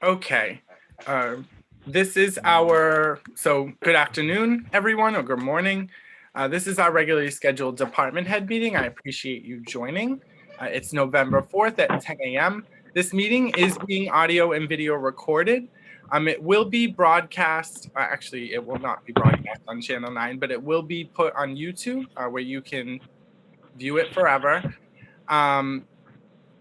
Okay. Uh, this is good afternoon, everyone, or good morning. This is our regularly scheduled department head meeting. I appreciate you joining. It's November 4th at 10 a.m. This meeting is being audio and video recorded. It will be broadcast. Actually, it will not be broadcast on Channel 9, but it will be put on YouTube where you can view it forever.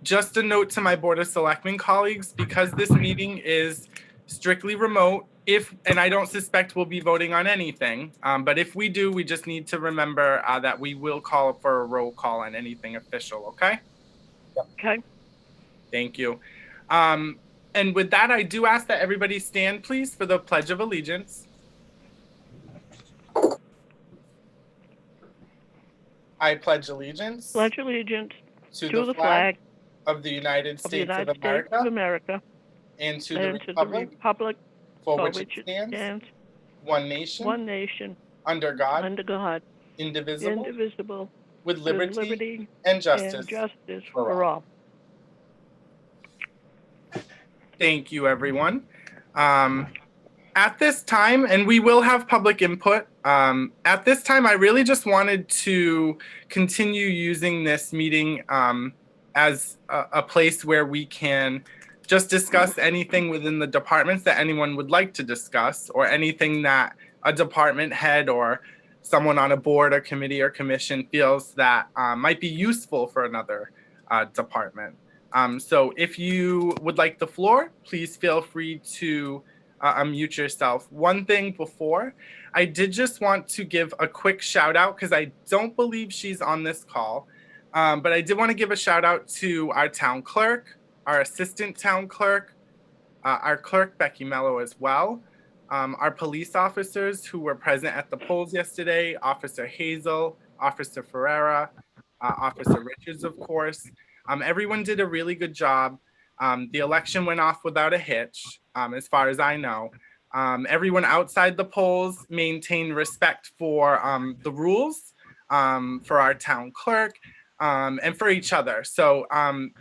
Just a note to my Board of Selectmen colleagues, because this meeting is strictly remote, and I don't suspect we'll be voting on anything, but if we do, we just need to remember that we will call for a roll call on anything official, okay? Okay. Thank you. And with that, I do ask that everybody stand, please, for the Pledge of Allegiance. I pledge allegiance. Pledge allegiance to the flag of the United States of America and to the republic for which it stands, one nation, under God, indivisible, with liberty and justice for all. Thank you, everyone. At this time, and we will have public input, at this time, I really just wanted to continue using this meeting as a place where we can just discuss anything within the departments that anyone would like to discuss, or anything that a department head or someone on a board or committee or commission feels that might be useful for another department. So if you would like the floor, please feel free to unmute yourself. One thing before, I did just want to give a quick shout out, because I don't believe she's on this call, but I did want to give a shout out to our town clerk, our assistant town clerk, our clerk, Becky Mello, as well, our police officers who were present at the polls yesterday, Officer Hazel, Officer Ferreira, Officer Richards, of course. Everyone did a really good job. The election went off without a hitch, as far as I know. Everyone outside the polls maintained respect for the rules, for our town clerk, and for each other. So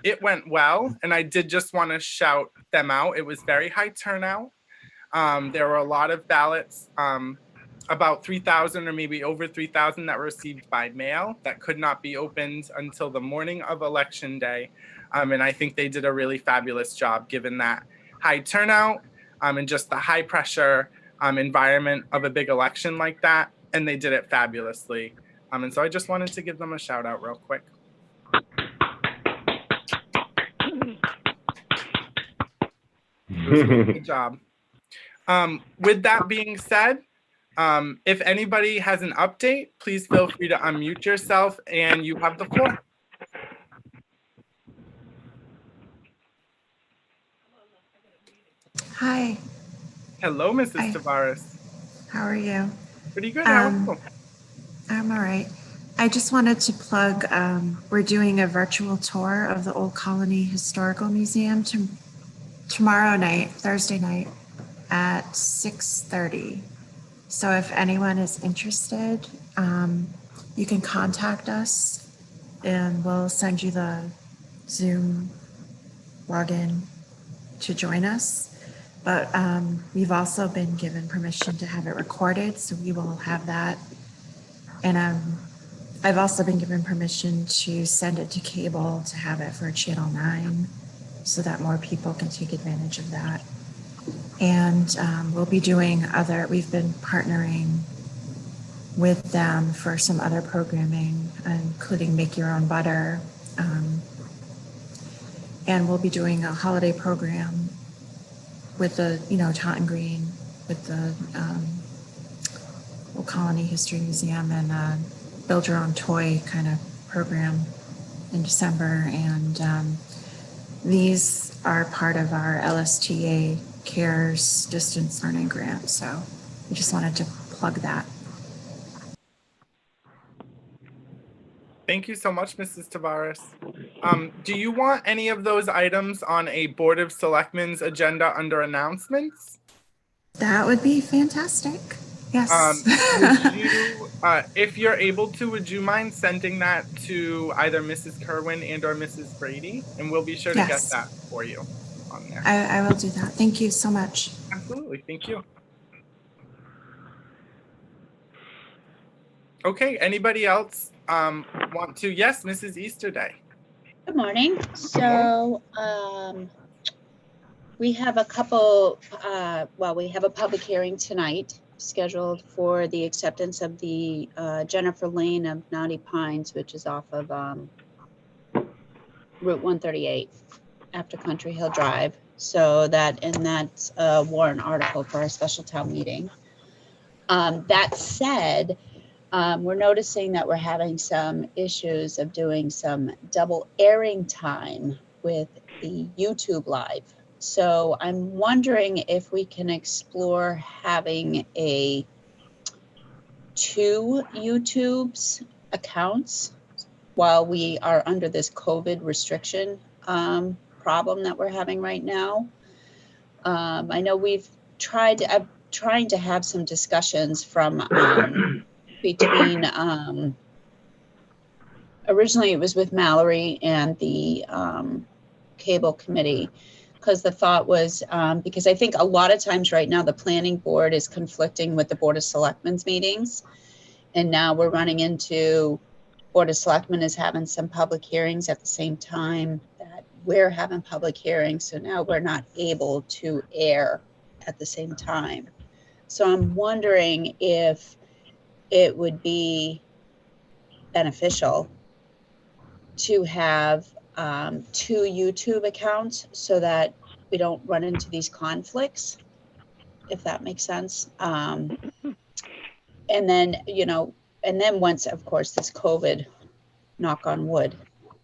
it went well, and I did just want to shout them out. It was very high turnout. There were a lot of ballots, about 3,000 or maybe over 3,000 that were received by mail that could not be opened until the morning of Election Day. And I think they did a really fabulous job given that high turnout and just the high pressure environment of a big election like that. And they did it fabulously. And so I just wanted to give them a shout out real quick. It was a really good job. With that being said, if anybody has an update, please feel free to unmute yourself and you have the floor. Hi. Hello, Mrs. Tavares. How are you? Pretty good. How are you? I'm all right. I just wanted to plug, we're doing a virtual tour of the Old Colony Historical Museum tomorrow night, Thursday night at 6:30. So if anyone is interested, you can contact us and we'll send you the Zoom login to join us. But we've also been given permission to have it recorded, so we will have that. And I've also been given permission to send it to cable to have it for Channel 9 so that more people can take advantage of that. And we'll be doing we've been partnering with them for some other programming, including Make Your Own Butter. And we'll be doing a holiday program with the, Taunton Green, with the Old Colony History Museum, and Build Your Own Toy kind of program in December. And these are part of our LSTA CARES distance learning grant. So we just wanted to plug that. Thank you so much, Mrs. Tavares. Do you want any of those items on a Board of Selectmen's agenda under announcements? That would be fantastic. Yes. Would you, if you're able to, would you mind sending that to either Mrs. Kerwin and or Mrs. Brady? And we'll be sure to get that for you. on there. I will do that. Thank you so much. Absolutely. Thank you. Okay. Anybody else want to? Yes, Mrs. Easterday. Good morning. So we have a couple, we have a public hearing tonight scheduled for the acceptance of the Jennifer Lane of Naughty Pines, which is off of Route 138 after Country Hill Drive. So that's a warrant article for our special town meeting. That said, we're noticing that we're having some issues of doing some double airing time with the YouTube Live. So I'm wondering if we can explore having two YouTube's accounts while we are under this COVID restriction problem that we're having right now. I know I'm trying to have some discussions from between originally it was with Mallory and the cable committee, because the thought was because I think a lot of times right now the planning board is conflicting with the Board of Selectmen's meetings, and now we're running into Board of Selectmen is having some public hearings at the same time that we're having public hearings, so now we're not able to air at the same time. So I'm wondering if it would be beneficial to have two YouTube accounts so that we don't run into these conflicts, if that makes sense. And then, and then once, of course, this COVID, knock on wood,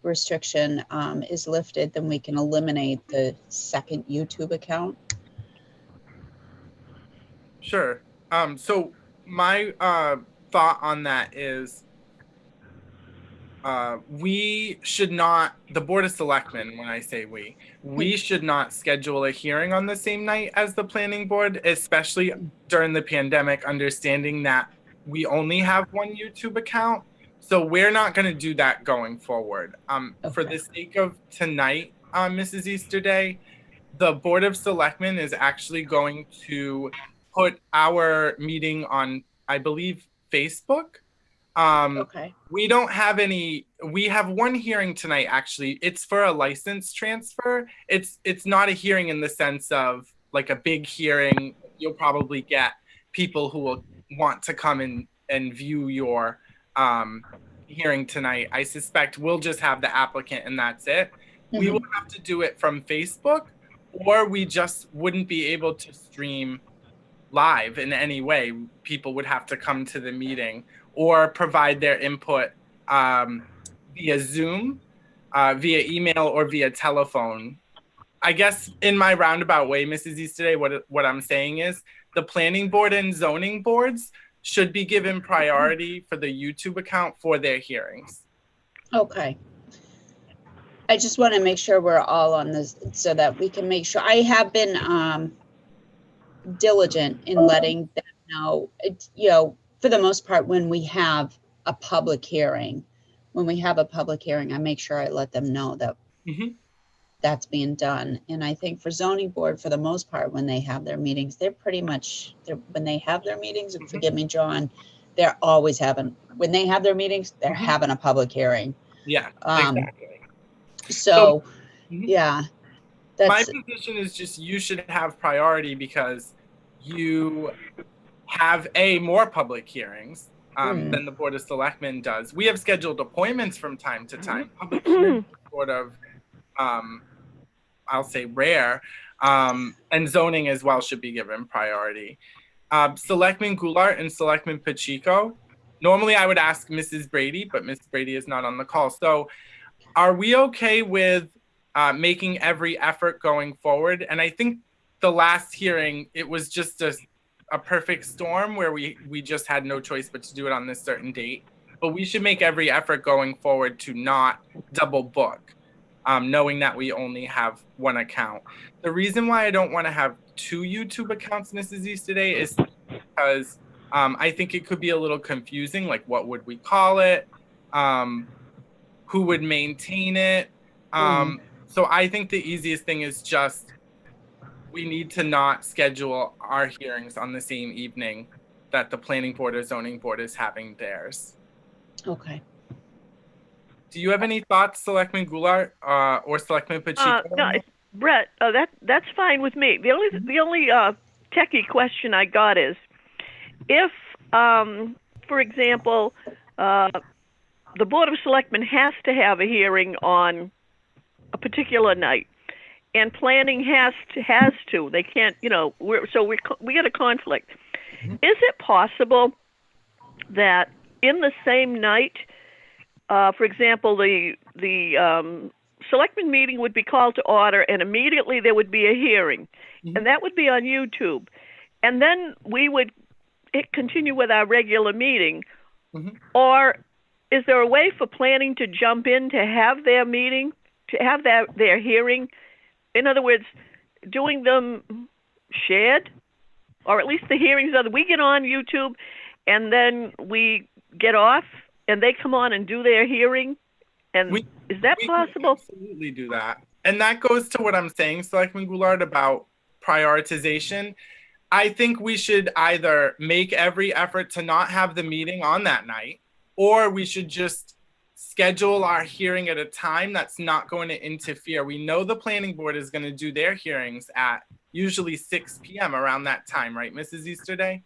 restriction is lifted, then we can eliminate the second YouTube account. Sure. So my thought on that is we should not, the Board of Selectmen, when I say we should not schedule a hearing on the same night as the planning board, especially during the pandemic, understanding that we only have one YouTube account. So we're not going to do that going forward. For the sake of tonight, Mrs. Easterday, the Board of Selectmen is actually going to put our meeting on, I believe, Facebook. We don't have any, we have one hearing tonight, actually. It's for a license transfer. It's not a hearing in the sense of like a big hearing. You'll probably get people who will want to come and view your hearing tonight. I suspect we'll just have the applicant and that's it. Mm-hmm. We will have to do it from Facebook, or we just wouldn't be able to stream live in any way. People would have to come to the meeting or provide their input via Zoom, via email, or via telephone. I guess in my roundabout way, Mrs. Easterday, what I'm saying is the planning board and zoning boards should be given priority for the YouTube account for their hearings. Okay. I just want to make sure we're all on this so that we can make sure. I have been diligent in letting them know, for the most part, when we have a public hearing, I make sure I let them know that that's being done. And I think for zoning board, for the most part, when they have their meetings, they're pretty much, when they have their meetings, and forgive me, John, they're always having, when they have their meetings, they're having a public hearing. Yeah, exactly. So yeah. My position is just you should have priority because you have more public hearings than the Board of Selectmen does. We have scheduled appointments from time to time. Public hearings sort of, I'll say rare, and zoning as well should be given priority. Selectman Goulart and Selectman Pacheco. Normally I would ask Mrs. Brady, but Mrs. Brady is not on the call. So are we okay with making every effort going forward? And I think the last hearing, it was just a perfect storm where we just had no choice but to do it on this certain date. But we should make every effort going forward to not double book, knowing that we only have one account. The reason why I don't want to have two YouTube accounts, Mrs. Easterday, is because I think it could be a little confusing. Like, what would we call it? Who would maintain it? So I think the easiest thing is just we need to not schedule our hearings on the same evening that the planning board or zoning board is having theirs. Okay. Do you have any thoughts, Selectman Goulart, or Selectman Pacheco? No, Brett, that's fine with me. The only techie question I got is, if, for example, the Board of Selectmen has to have a hearing on a particular night, and planning has to. They can't, we get a conflict. Mm-hmm. Is it possible that in the same night, for example, the Selectmen meeting would be called to order, and immediately there would be a hearing, Mm-hmm. and that would be on YouTube, and then we would continue with our regular meeting, Mm-hmm. or is there a way for planning to jump in to have their meeting, to have their hearing? In other words, doing them shared, or at least the hearings are that we get on YouTube, and then we get off, and they come on and do their hearing. And is that We possible? can absolutely do that. And that goes to what I'm saying, Selectman Goulart, about prioritization. I think we should either make every effort to not have the meeting on that night, or we should just schedule our hearing at a time that's not going to interfere. We know the planning board is going to do their hearings at usually 6 p.m. around that time, right, Mrs. Easterday?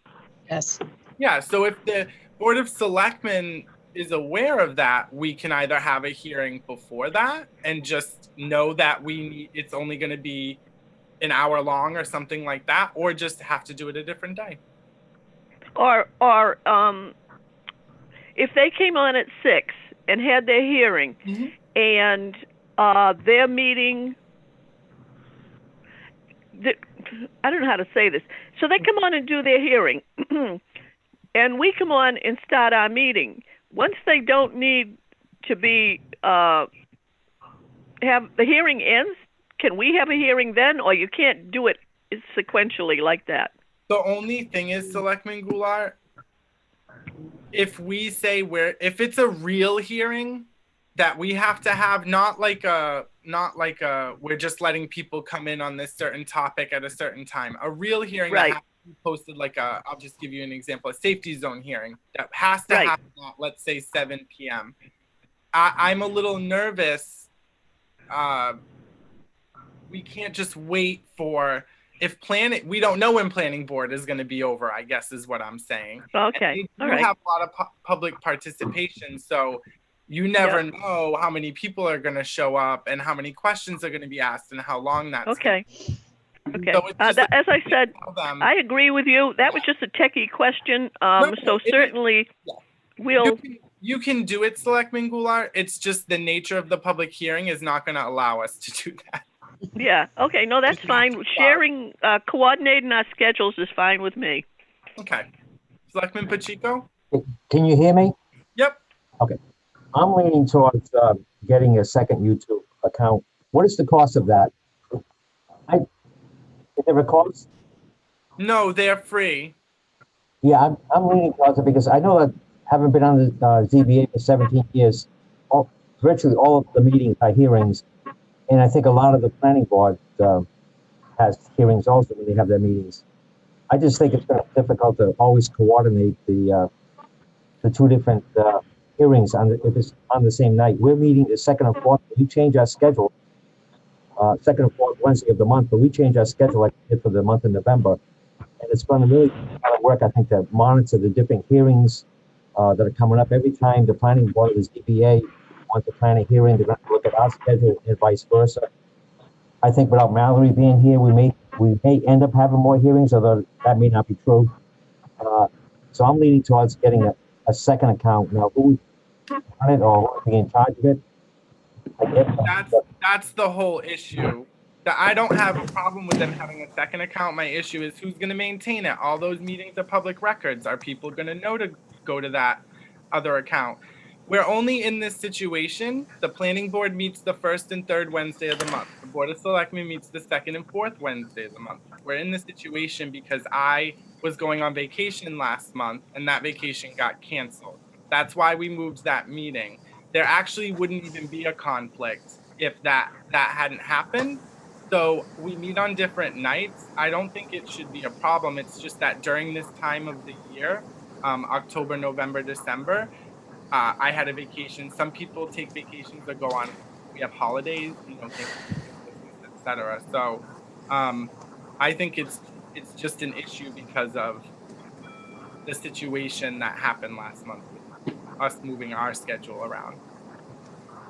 Yes. Yeah, so if the Board of Selectmen is aware of that, we can either have a hearing before that and just know that it's only going to be an hour long or something like that, or just have to do it a different day. Or if they came on at 6 and had their hearing, Mm-hmm. and their meeting, I don't know how to say this. So they come on and do their hearing, and we come on and start our meeting. Once they don't need to be have the hearing ends, can we have a hearing then, or you can't do it sequentially like that? The only thing is, Selectman Goulart, if we say if it's a real hearing that we have to have, not like we're just letting people come in on this certain topic at a certain time, a real hearing Right. that has to be posted, like I'll just give you an example, a safety zone hearing that has to Right. happen at, let's say, 7 p.m. I'm a little nervous. We can't just wait for, we don't know when planning board is going to be over, I guess is what I'm saying. Okay. And All we right. have a lot of public participation, so you never know how many people are going to show up and how many questions are going to be asked and how long that's Okay. Okay. So it's just As I said, tell them, I agree with you. That was just a techie question. No, So it is- certainly we'll. you can do it, Selectman Goulart. It's just the nature of the public hearing is not going to allow us to do that. Yeah. Okay. No, that's Just not fine. too far. Sharing, coordinating our schedules is fine with me. Okay. Selectman Pacheco? Can you hear me? Yep. Okay. I'm leaning towards getting a second YouTube account. What is the cost of that? Is there a cost? No, they're free. Yeah, I'm leaning towards it because I know that having been on the ZBA for 17 years, virtually all of the meetings are hearings. And I think a lot of the planning board has hearings also when they have their meetings. I just think it's difficult to always coordinate the two different hearings if it's on the same night. We're meeting the second and fourth. We change our schedule, second and fourth Wednesday of the month, but we change our schedule like we did for the month of November. And it's going to really work, I think, to monitor the different hearings that are coming up. Every time the planning board or the ZBA wants to plan a hearing, they're going to look at our schedule and vice versa. I think without Mallory being here, we may end up having more hearings, although that may not be true. So I'm leaning towards getting a second account. Now, who would run it or who would be in charge of it? I guess That's the whole issue. That I don't have a problem with them having a second account. My issue is who's going to maintain it. All those meetings are public records. Are people going to know to go to that other account? We're only in this situation. The planning board meets the first and third Wednesday of the month. The Board of Selectmen meets the second and fourth Wednesday of the month. We're in this situation because I was going on vacation last month and that vacation got canceled. That's why we moved that meeting. There actually wouldn't even be a conflict if that hadn't happened. So we meet on different nights. I don't think it should be a problem. It's just that during this time of the year, October, November, December, I had a vacation. Some people take vacations or go on. We have holidays, Thanksgiving, Christmas, etc. So I think it's just an issue because of the situation that happened last month with us moving our schedule around.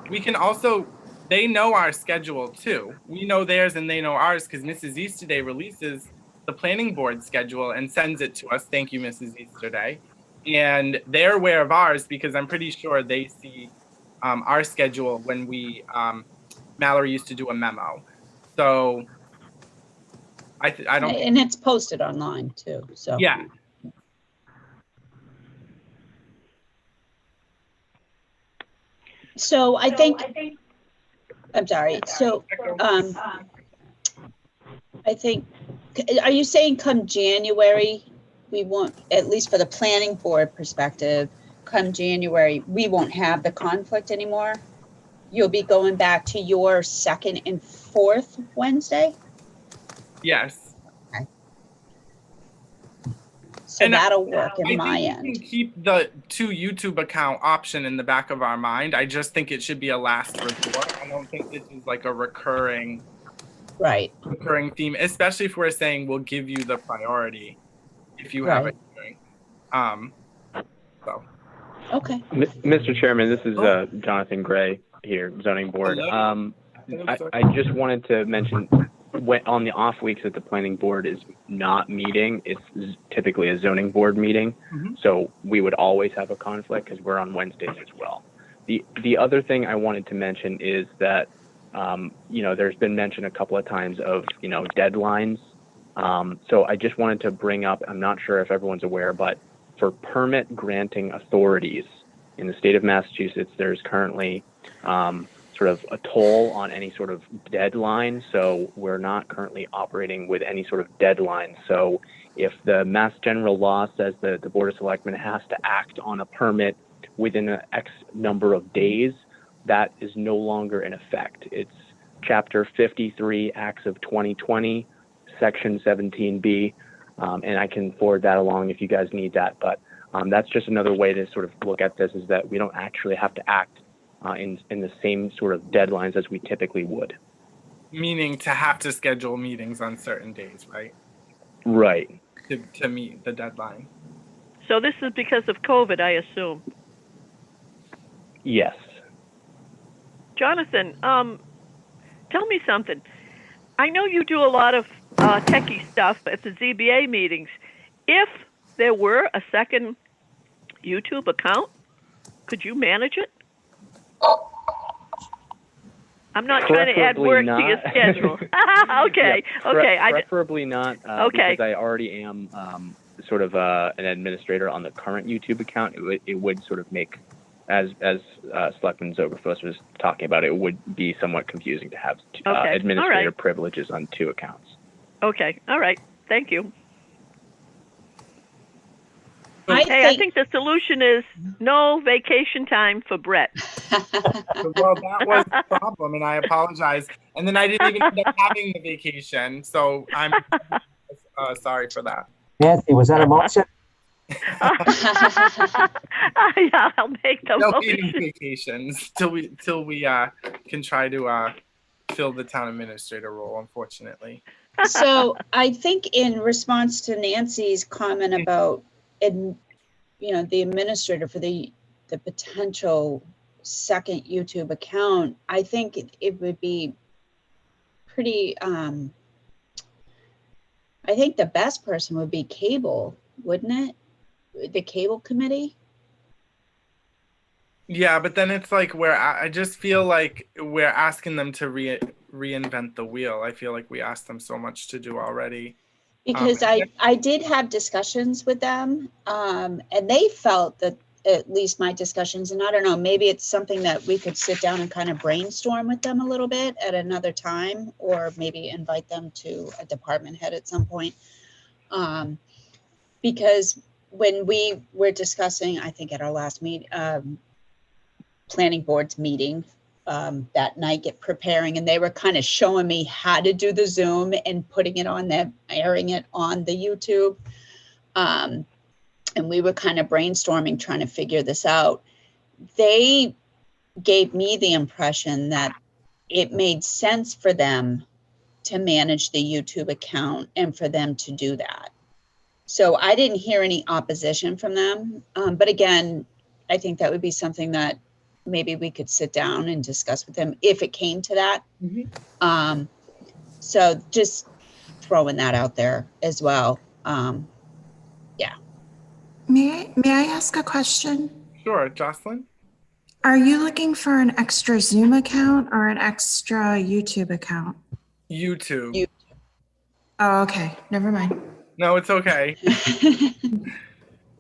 We can also, they know our schedule too. We know theirs and they know ours because Mrs. Easterday releases the planning board schedule and sends it to us. Thank you, Mrs. Easterday. And they're aware of ours because I'm pretty sure they see our schedule when Mallory used to do a memo. So I don't. And it's posted online too, so. Yeah. So I think, I'm sorry. So I think, are you saying come January, we won't, at least for the planning board perspective, come January, we won't have the conflict anymore? You'll be going back to your second and fourth Wednesday? Yes. Okay. So that'll work in my end. I think we can keep the 2 YouTube account option in the back of our mind. I just think it should be a last resort. I don't think this is like a recurring theme, especially if we're saying we'll give you the priority if you have a hearing. Okay. Mr. Chairman, this is Jonathan Gray here, Zoning Board. I just wanted to mention, on the off weeks that the planning board is not meeting, it's typically a zoning board meeting. So we would always have a conflict because we're on Wednesdays as well. The other thing I wanted to mention is that, there's been mention a couple of times of, deadlines. So I just wanted to bring up, I'm not sure if everyone's aware, but for permit granting authorities in the state of Massachusetts, there's currently sort of a toll on any sort of deadline. So we're not currently operating with any sort of deadline. So if the Mass General Law says that the Board of Selectmen has to act on a permit within an X number of days, that is no longer in effect. It's Chapter 53, Acts of 2020, Section 17B, and I can forward that along if you guys need that. But that's just another way to sort of look at this, is that we don't actually have to act in the same sort of deadlines as we typically would. Meaning to have to schedule meetings on certain days, right? Right. To meet the deadline. So this is because of COVID, I assume. Yes. Jonathan, tell me something. I know you do a lot of techie stuff at the ZBA meetings. If there were a second YouTube account, could you manage it? I'm not trying to add work to your schedule. Okay. Preferably not. Because I already am sort of an administrator on the current YouTube account. It would sort of make, as Selectman Zogerfuss was talking about, it would be somewhat confusing to have administrator privileges on 2 accounts. Okay. All right. Thank you. I think the solution is no vacation time for Brett. Well, that was the problem, and I apologize. And then I didn't even end up having the vacation, so I'm sorry for that. Nancy, was that a motion? Yeah, I'll make the no motion. vacations till we can try to fill the town administrator role, unfortunately. So I think in response to Nancy's comment about, the administrator for the potential second YouTube account, I think it would be pretty, I think the best person would be cable, wouldn't it? The cable committee? Yeah, but then it's like I just feel like we're asking them to reinvent the wheel. I feel like we asked them so much to do already. Because I did have discussions with them, and they felt that, at least my discussions, and I don't know, maybe it's something that we could sit down and kind of brainstorm with them a little bit at another time, or maybe invite them to a department head at some point. Because when we were discussing, I think at our last planning board's meeting, that night, get preparing, and they were kind of showing me how to do the Zoom and putting it on there, airing it on the YouTube. And we were kind of brainstorming, trying to figure this out. They gave me the impression that it made sense for them to manage the YouTube account and for them to do that. So I didn't hear any opposition from them. But again, I think that would be something that maybe we could sit down and discuss with them if it came to that. So just throwing that out there as well. Yeah. May I ask a question? Sure, Jocelyn. Are you looking for an extra Zoom account or an extra YouTube account? YouTube. Oh, okay. Never mind. No, it's okay.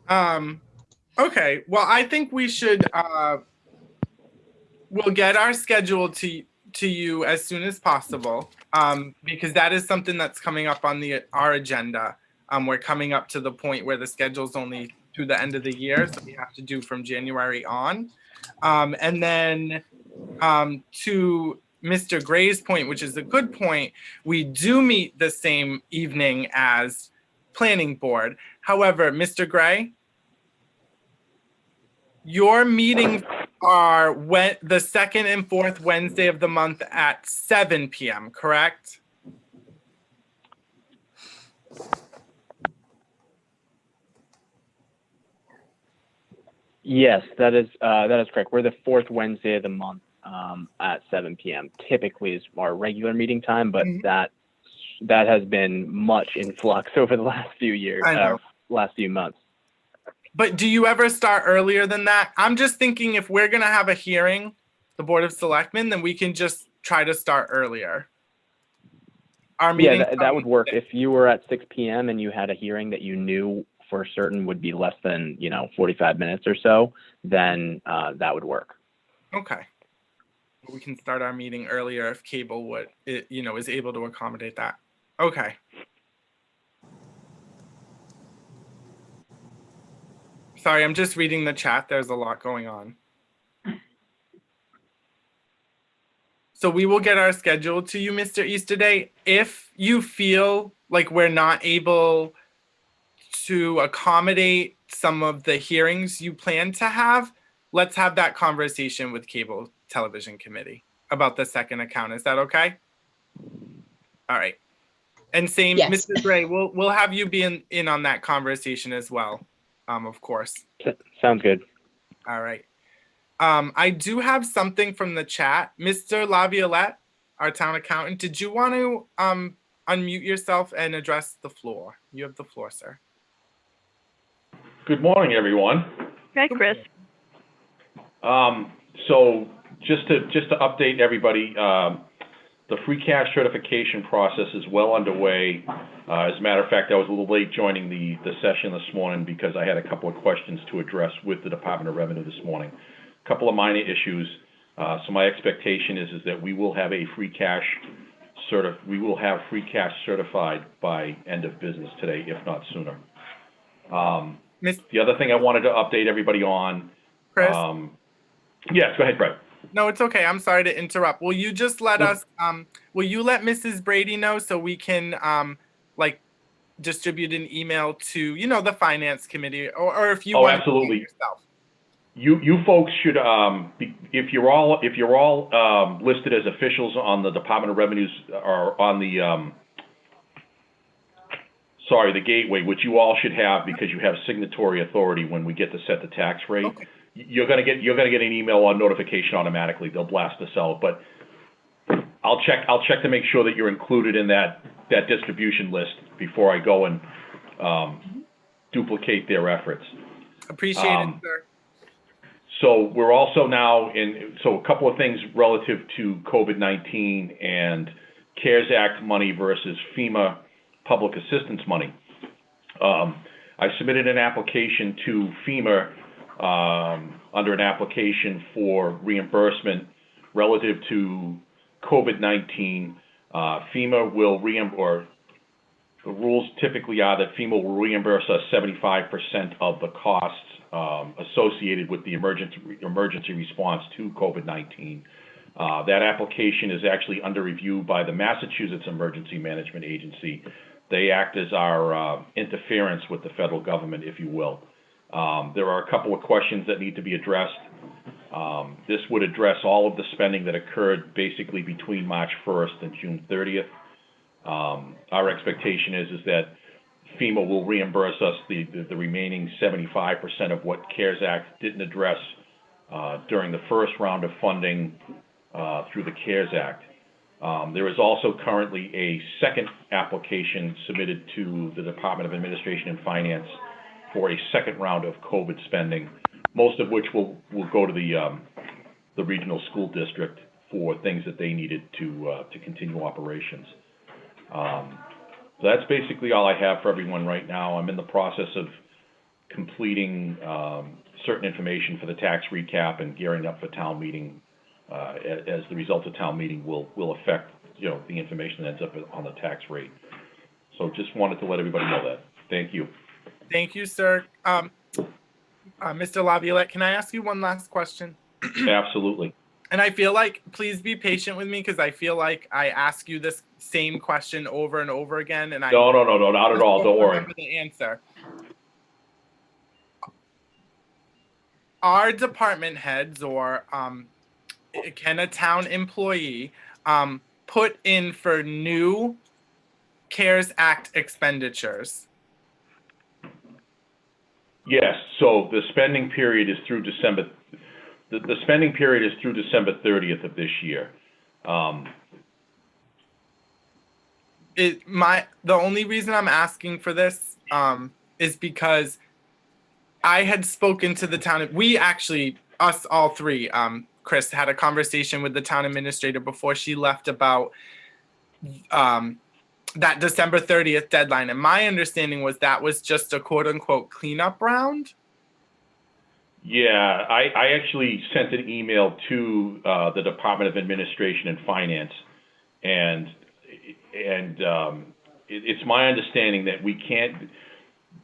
Okay. Well, I think we should. We'll get our schedule to you as soon as possible, because that is something that's coming up on our agenda. We're coming up to the point where the schedule's only through the end of the year, so we have to do from January on. And then to Mr. Gray's point, which is a good point, we do meet the same evening as Planning Board. However, Mr. Gray, your meetings are the second and fourth Wednesday of the month at 7 p.m., correct? Yes, that is correct. We're the fourth Wednesday of the month at 7 p.m. Typically is our regular meeting time, but that has been much in flux over the last few years, last few months. But do you ever start earlier than that? I'm just thinking if we're going to have a hearing, the Board of Selectmen, then we can just try to start earlier. Our meeting. Yeah, that would work. If you were at 6 p.m. and you had a hearing that you knew for certain would be less than 45 minutes or so, then that would work. Okay. We can start our meeting earlier if cable is able to accommodate that. Okay. Sorry, I'm just reading the chat. There's a lot going on. So we will get our schedule to you, Mr. Easterday. If you feel like we're not able to accommodate some of the hearings you plan to have, let's have that conversation with Cable Television Committee about the second account. Is that okay? All right. And same, yes. Mr. Gray, we'll have you be in on that conversation as well, of course. Sounds good. All right. I do have something from the chat. Mr. Laviolette, our town accountant, did you want to unmute yourself and address the floor? You have the floor, sir. Good morning, everyone. Hi, Chris. So just to update everybody, the free cash certification process is well underway. As a matter of fact, I was a little late joining the session this morning because I had a couple of questions to address with the Department of Revenue this morning. A couple of minor issues. So my expectation is that we will have free cash certified by end of business today, if not sooner. The other thing I wanted to update everybody on. Chris? Yes, go ahead, Brett. No, it's okay. I'm sorry to interrupt. Will you just let us, will you let Mrs. Brady know so we can distribute an email to, the finance committee or if you want absolutely. To yourself? You folks should, if you're all listed as officials on the Department of Revenues or on the, the gateway, which you all should have because you have signatory authority when we get to set the tax rate. Okay. You're gonna get an email on notification automatically. They'll blast us out, but I'll check to make sure that you're included in that distribution list before I go and duplicate their efforts. Appreciate it, sir. So we're also now a couple of things relative to COVID-19 and CARES Act money versus FEMA public assistance money. I submitted an application to FEMA under an application for reimbursement relative to COVID-19. FEMA will the rules typically are that FEMA will reimburse us 75% of the costs associated with the emergency response to COVID-19. That application is actually under review by the Massachusetts Emergency Management Agency. They act as our interference with the federal government, if you will. There are a couple of questions that need to be addressed. This would address all of the spending that occurred basically between March 1st and June 30th. Our expectation is that FEMA will reimburse us the remaining 75% of what CARES Act didn't address during the first round of funding through the CARES Act. There is also currently a second application submitted to the Department of Administration and Finance for a second round of COVID spending, most of which will go to the regional school district for things that they needed to continue operations. So that's basically all I have for everyone right now. I'm in the process of completing certain information for the tax recap and gearing up for town meeting, as the result of town meeting will affect, the information that ends up on the tax rate. So just wanted to let everybody know that. Thank you. Thank you, sir. Mr. Laviolette, can I ask you one last question? Absolutely. And I feel like, please be patient with me, because I feel like I ask you this same question over and over again, and No, not at all. Don't worry. Remember the answer. Are department heads or can a town employee put in for new CARES Act expenditures? Yes. So the spending period is through December. The spending period is through December 30th of this year. The only reason I'm asking for this is because I had spoken to the town. We actually, us all three, Chris, had a conversation with the town administrator before she left about that December 30th deadline. And my understanding was that was just a quote unquote cleanup round. Yeah, I actually sent an email to the Department of Administration and Finance, and it's my understanding that we can't.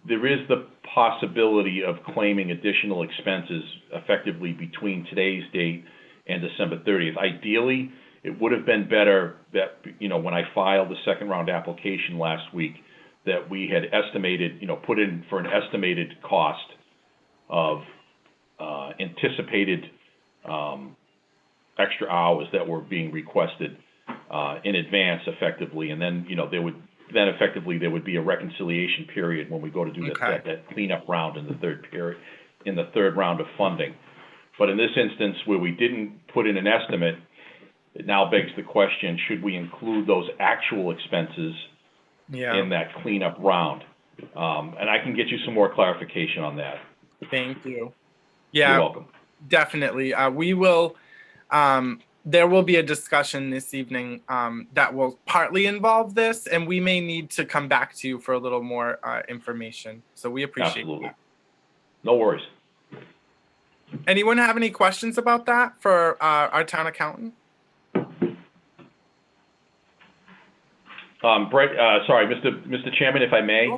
There is the possibility of claiming additional expenses effectively between today's date and December 30th. Ideally, it would have been better that, when I filed the second round application last week, that we had estimated, put in for an estimated cost of anticipated extra hours that were being requested in advance effectively. And then, there would be a reconciliation period when we go to do that cleanup round in the third round of funding. But in this instance, where we didn't put in an estimate, it now begs the question, should we include those actual expenses in that cleanup round? And I can get you some more clarification on that. Thank you. Yeah, you're welcome. Definitely. We will. There will be a discussion this evening that will partly involve this, and we may need to come back to you for a little more information. So we appreciate that. No worries. Anyone have any questions about that for our town accountant? Brett, sorry, Mr. Chairman, if I may,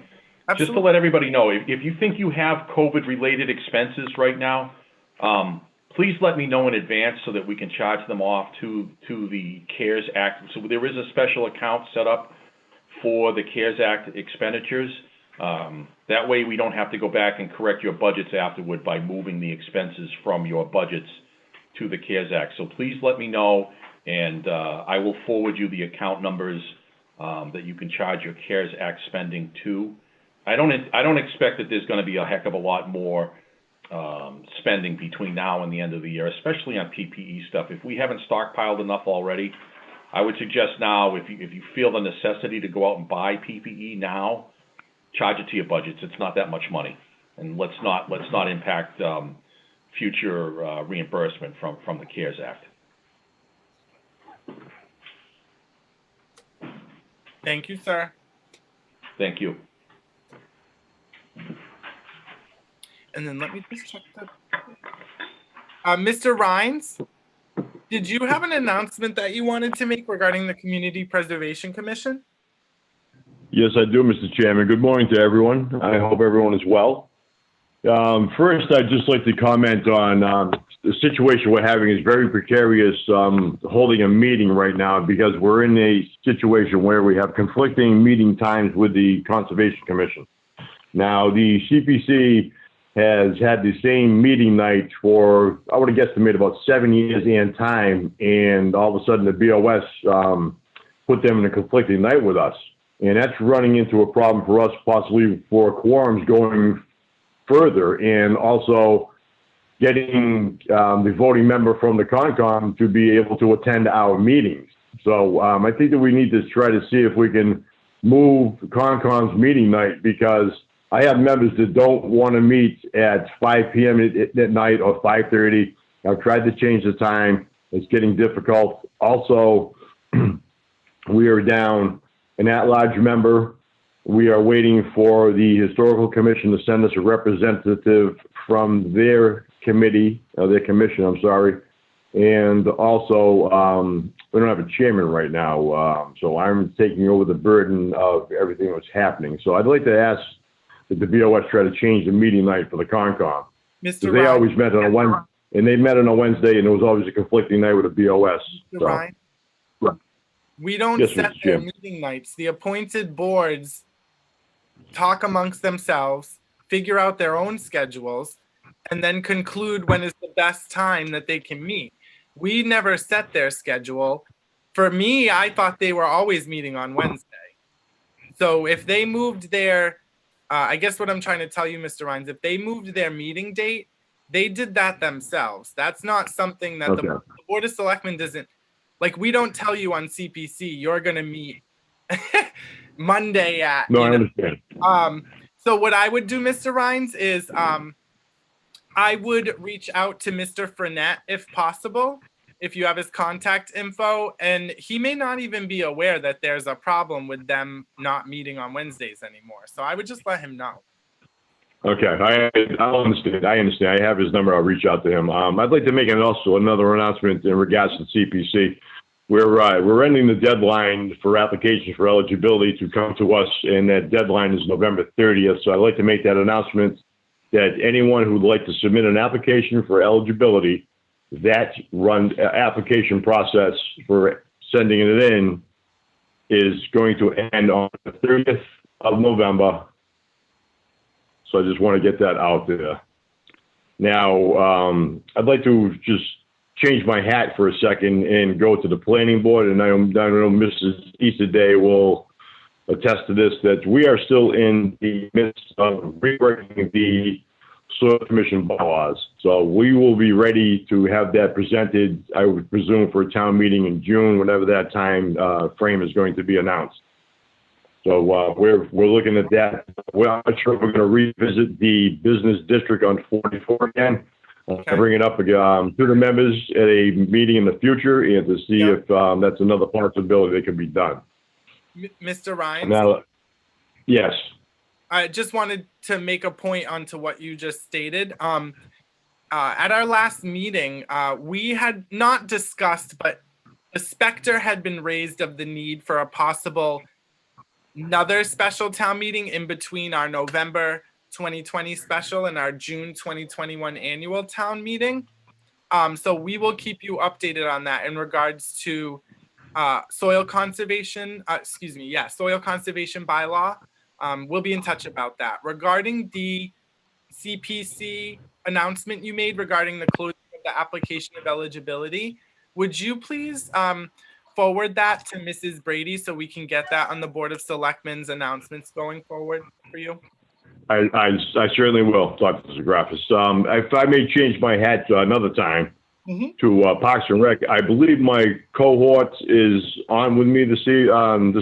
Absolutely. just to let everybody know, if you think you have COVID-related expenses right now, please let me know in advance so that we can charge them off to the CARES Act. So there is a special account set up for the CARES Act expenditures. That way we don't have to go back and correct your budgets afterward by moving the expenses from your budgets to the CARES Act. So please let me know, and I will forward you the account numbers that you can charge your CARES Act spending to. I don't expect that there's going to be a heck of a lot more spending between now and the end of the year, especially on PPE stuff. If we haven't stockpiled enough already, I would suggest now, if you feel the necessity to go out and buy PPE now, charge it to your budgets. It's not that much money, and let's not impact future reimbursement from the CARES Act. Thank you, sir. Thank you. And then let me just check that. Mr. Rhines, did you have an announcement that you wanted to make regarding the Community Preservation Commission? Yes, I do, Mr. Chairman. Good morning to everyone. I hope everyone is well. First, I'd just like to comment on the situation we're having is very precarious, holding a meeting right now because we're in a situation where we have conflicting meeting times with the Conservation Commission. Now, the CPC has had the same meeting night for, I would have guesstimated about 7 years and time, and all of a sudden the BOS put them in a conflicting night with us. And that's running into a problem for us, possibly for quorums going further, and also getting the voting member from the Concom to be able to attend our meetings. So I think that we need to try to see if we can move Concom's meeting night, because I have members that don't want to meet at 5 p.m. at night or 5:30. I've tried to change the time. It's getting difficult. Also, we are down an at-large member. We are waiting for the Historical Commission to send us a representative from their committee, their commission, I'm sorry. And also, we don't have a chairman right now, so I'm taking over the burden of everything that's happening. So I'd like to ask that the BOS try to change the meeting night for the Concom. Mr. They Ryan, always met on a Wednesday, and they met on a Wednesday, and there was always a conflicting night with the BOS. Mr. So, Ryan, we don't Yes, set Mr. their Chair. meeting nights. The appointed boards talk amongst themselves, figure out their own schedules, and then conclude when is the best time that they can meet. We never set their schedule. For me, I thought they were always meeting on Wednesday. So if they moved their, I guess what I'm trying to tell you, Mr. Rhines, if they moved their meeting date, they did that themselves. That's not something that Okay. the Board of Selectmen doesn't, like, we don't tell you on CPC, you're going to meet Monday at, No, you I know. understand. So what I would do, Mr. Rhines, is I would reach out to Mr. Frenette if possible, if you have his contact info, and he may not even be aware that there's a problem with them not meeting on Wednesdays anymore. So I would just let him know. Okay, I understand. I understand. I have his number. I'll reach out to him. I'd like to make another announcement in regards to CPC. We're ending the deadline for applications for eligibility to come to us, and that deadline is November 30th. So I'd like to make that announcement that anyone who would like to submit an application for eligibility, that application process for sending it in is going to end on the 30th of November. So I just want to get that out there. Now, I'd like to just change my hat for a second and go to the planning board. And I know Mrs. Easterday will attest to this, that we are still in the midst of reworking the Soil Commission bylaws. So we will be ready to have that presented, I would presume, for a town meeting in June, whenever that time frame is going to be announced. So we're looking at that. We're not sure if we're going to revisit the business district on 44 again. Okay. Bring it up to the members at a meeting in the future and to see if that's another possibility that can be done. Mr. Ryan, Now, yes. I just wanted to make a point onto what you just stated. At our last meeting, we had not discussed, but the specter had been raised of the need for a possible another special town meeting in between our November 2020 special and our June 2021 annual town meeting. So we will keep you updated on that in regards to soil conservation, soil conservation bylaw. We'll be in touch about that. Regarding the CPC announcement you made regarding the closing of the application of eligibility, would you please forward that to Mrs. Brady so we can get that on the Board of Selectmen's announcements going forward for you? I certainly will, Dr. Zagrafis. If I may change my hat another time to Parks and Rec, I believe my cohort is on with me this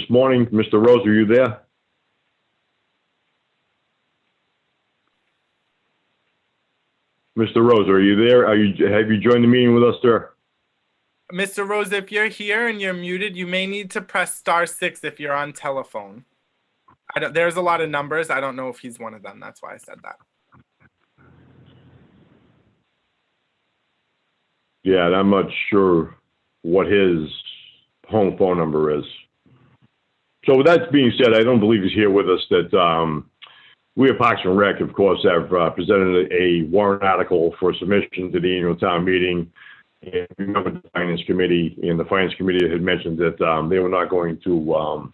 morning. Mr. Rose, are you there? Mr. Rose, are you there? Have you joined the meeting with us, sir? Mr. Rose, if you're here and you're muted, you may need to press *6 if you're on telephone. There's a lot of numbers. I don't know if he's one of them. That's why I said that. Yeah, and I'm not sure what his home phone number is. So with that being said, I don't believe he's here with us. That we at Parks and Rec, of course, have presented a warrant article for submission to the annual town meeting. And remember the Finance Committee and the Finance Committee had mentioned that they were not going I'm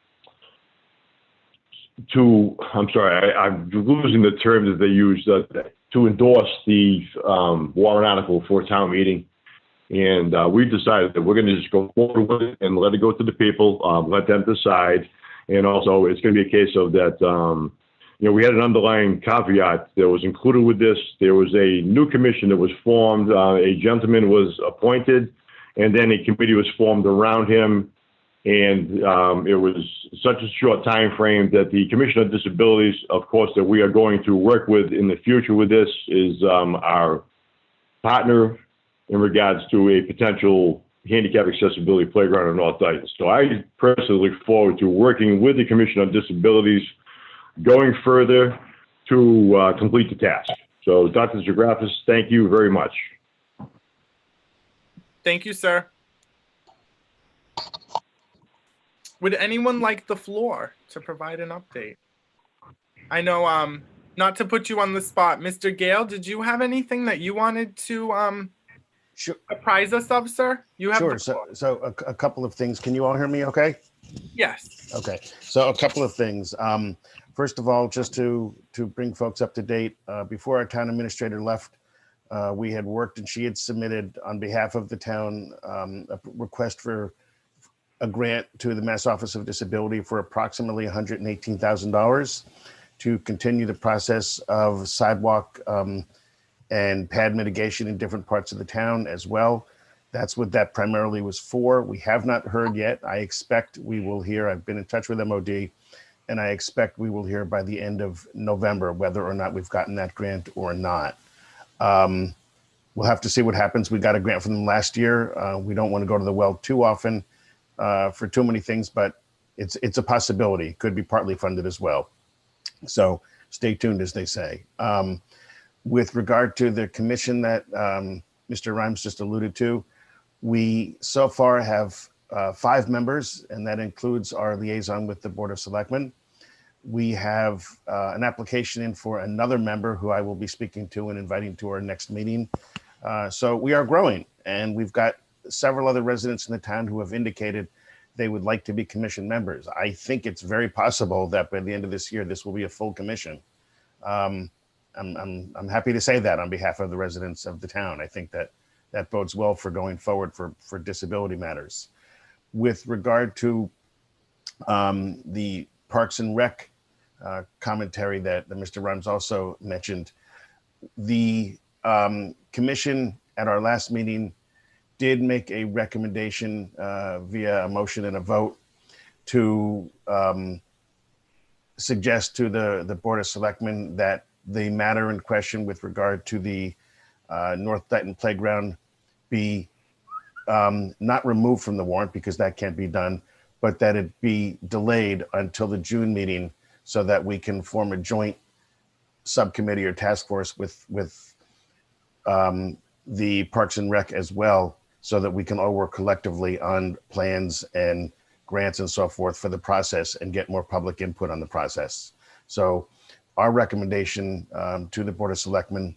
sorry, I'm losing the term that they used, to endorse the warrant article for town meeting. And we decided that we're going to just go forward with it and let it go to the people, let them decide. And also, it's going to be a case of that, we had an underlying caveat that was included with this. There was a new commission that was formed. A gentleman was appointed, and then a committee was formed around him. And it was such a short time frame that the Commission on Disabilities, of course, that we are going to work with in the future with this is our partner in regards to a potential handicap accessibility playground in North Dayton. So I personally look forward to working with the Commission on Disabilities going further to complete the task. So Dr. Zagrafis, thank you very much. Thank you, sir. Would anyone like the floor to provide an update? I know, not to put you on the spot, Mr. Gale, did you have anything that you wanted to Sure. apprise us of, sir? You have Sure. the floor. So a couple of things. Can you all hear me okay? Yes. Okay. So a couple of things. First of all, just to bring folks up to date, before our town administrator left, we had worked and she had submitted on behalf of the town a request for a grant to the Mass Office of Disability for approximately $118,000 to continue the process of sidewalk and pad mitigation in different parts of the town as well. That's what that primarily was for. We have not heard yet. I expect we will hear. I've been in touch with MOD, and I expect we will hear by the end of November whether or not we've gotten that grant or not. We'll have to see what happens. We got a grant from them last year. We don't want to go to the well too often for too many things, but it's a possibility. Could be partly funded as well. So stay tuned, as they say. With regard to the commission that Mr. Rhymes just alluded to, we so far have 5 members, and that includes our liaison with the Board of Selectmen. We have an application in for another member who I will be speaking to and inviting to our next meeting. So we are growing, and we've got several other residents in the town who have indicated they would like to be commission members. I think it's very possible that by the end of this year, this will be a full commission. I'm happy to say that on behalf of the residents of the town. I think that that bodes well for going forward for disability matters. With regard to the Parks and Rec commentary that Mr. Rhymes also mentioned, the commission at our last meeting did make a recommendation via a motion and a vote to suggest to the Board of Selectmen that the matter in question with regard to the North Dayton Playground be not removed from the warrant, because that can't be done, but that it be delayed until the June meeting so that we can form a joint subcommittee or task force with the Parks and Rec as well, so that we can all work collectively on plans and grants and so forth for the process and get more public input on the process. So our recommendation to the Board of Selectmen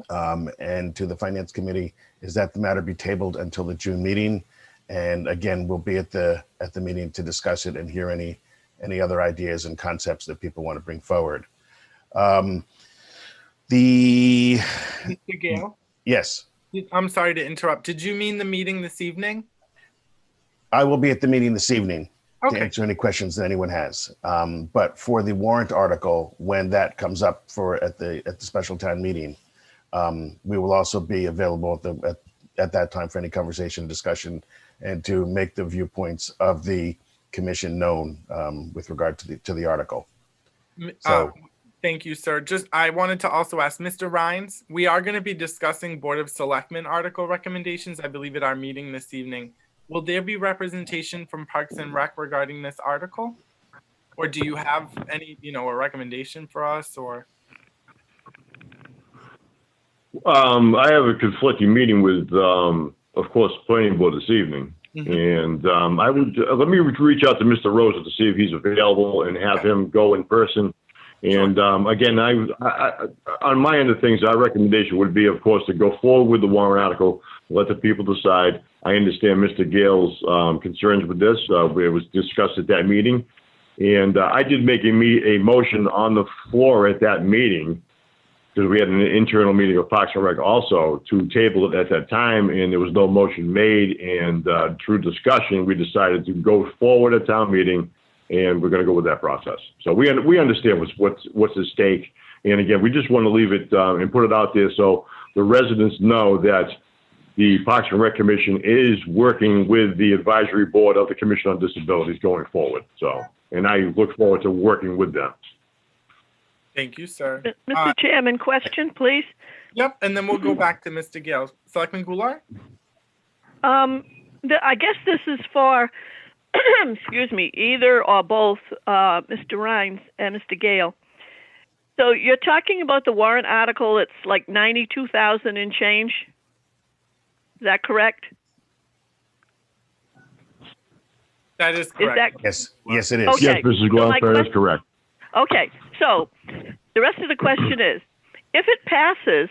and to the Finance Committee is that the matter be tabled until the June meeting. And again, we'll be at the meeting to discuss it and hear any other ideas and concepts that people want to bring forward. Mr. Gale? Yes. I'm sorry to interrupt. Did you mean the meeting this evening? I will be at the meeting this evening to Okay. answer any questions that anyone has. But for the warrant article, when that comes up at the special town meeting, we will also be available at that time for any conversation, discussion, and to make the viewpoints of the commission known with regard to the article. So. Thank you, sir. I wanted to also ask Mr. Rhines, we are going to be discussing Board of Selectmen article recommendations, I believe, at our meeting this evening. Will there be representation from Parks and Rec regarding this article? Or do you have any, a recommendation for us, or? I have a conflicting meeting with, of course, planning board this evening. Mm-hmm. And I would, let me reach out to Mr. Rosa to see if he's available and have him go in person And again, I, on my end of things, our recommendation would be, of course, to go forward with the warrant article, let the people decide. I understand Mr. Gale's concerns with this. It was discussed at that meeting. And I did make a motion on the floor at that meeting, because we had an internal meeting of Parks and Rec also, to table it at that time, and there was no motion made. And through discussion, we decided to go forward at town meeting, and we're going to go with that process. So we understand what's at stake. And again, we just want to leave it and put it out there so the residents know that the Parks and Rec Commission is working with the advisory board of the Commission on Disabilities going forward. So, and I look forward to working with them. Thank you, sir. Mr. Chairman, question, please. Yep, and then we'll go back to Mr. Gale. Selectman Goulart? I guess this is for, excuse me, either or both Mr. Rhines and Mr. Gale. So you're talking about the warrant article. It's like 92,000 and change. Is that correct? That is correct. Yes, yes, it is. Okay. Yes, Mrs. Glenn, that is correct. Okay, so the rest of the question is, if it passes,